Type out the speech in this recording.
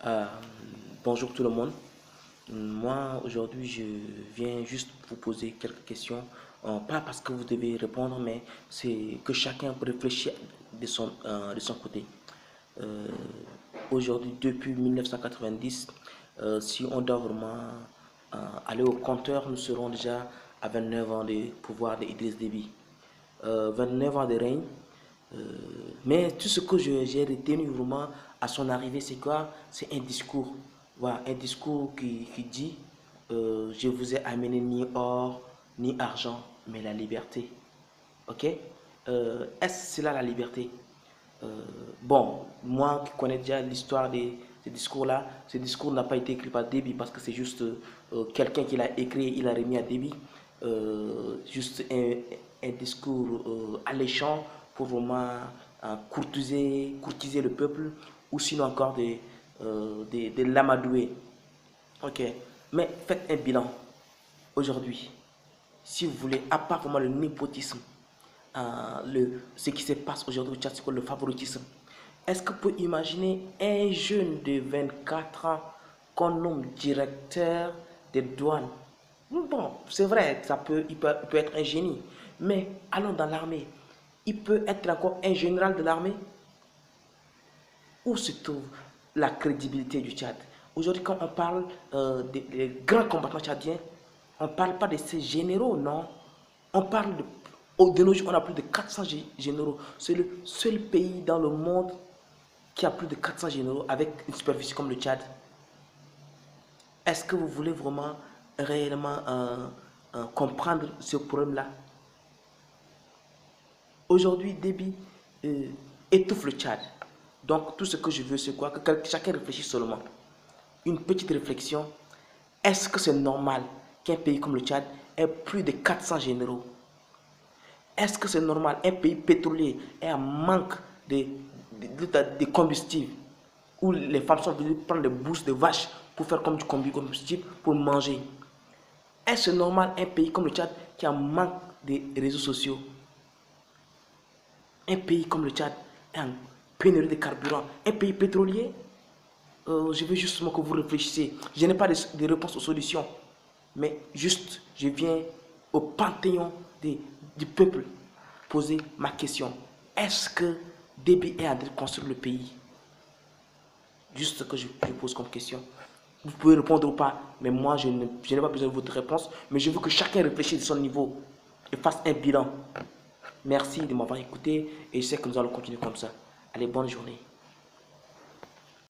Euh, Bonjour tout le monde. Moi, aujourd'hui, je viens juste vous poser quelques questions. Pas parce que vous devez répondre, mais c'est que chacun réfléchit de son côté. Euh, Aujourd'hui, depuis 1990, si on doit vraiment aller au compteur, nous serons déjà à 29 ans de pouvoir d'Idriss Déby. 29 ans de règne. Euh, mais tout ce que j'ai retenu vraiment à son arrivée, c'est quoi? C'est un discours. Voilà, un discours qui dit je vous ai amené ni or, ni argent, mais la liberté. Ok? Est-ce cela la liberté? Euh, bon, moi qui connais déjà l'histoire de ces discours-là, ce discours n'a pas été écrit par Déby parce que c'est juste quelqu'un qui l'a écrit, il a remis à Déby. Juste un discours alléchant pour vraiment courtiser le peuple ou sinon encore de l'amadouer. Ok, mais faites un bilan aujourd'hui. Si vous voulez, à part vraiment le népotisme, ce qui se passe aujourd'hui au Tchad, c'est quoi le favoritisme. Est-ce que vous pouvez imaginer un jeune de 24 ans qu'on nomme directeur des douanes? Bon, c'est vrai, il peut être un génie, mais allons dans l'armée. Il peut être encore un général de l'armée. Où se trouve la crédibilité du Tchad? Aujourd'hui, quand on parle des grands combattants tchadiens, on ne parle pas de ces généraux, non. On parle de nos jours, on a plus de 400 généraux. C'est le seul pays dans le monde qui a plus de 400 généraux avec une superficie comme le Tchad. Est-ce que vous voulez vraiment réellement comprendre ce problème-là? Aujourd'hui, Déby étouffe le Tchad. Donc, tout ce que je veux, c'est quoi? Que chacun réfléchisse seulement. Une petite réflexion. Est-ce que c'est normal qu'un pays comme le Tchad ait plus de 400 généraux? Est-ce que c'est normal un pays pétrolier ait un manque de combustible où les femmes sont venues prendre des bousses de vaches pour faire comme du combustible pour manger? Est-ce normal un pays comme le Tchad qui a un manque de réseaux sociaux? Un pays comme le Tchad est en pénurie de carburant, un pays pétrolier. Je veux justement que vous réfléchissiez. Je n'ai pas de réponse aux solutions, mais juste, je viens au panthéon du peuple poser ma question. Est-ce que Déby est en train de construire le pays? Juste ce que je pose comme question. Vous pouvez répondre ou pas, mais moi, je n'ai pas besoin de votre réponse, mais je veux que chacun réfléchisse de son niveau et fasse un bilan. Merci de m'avoir écouté et je sais que nous allons continuer comme ça. Allez, bonne journée.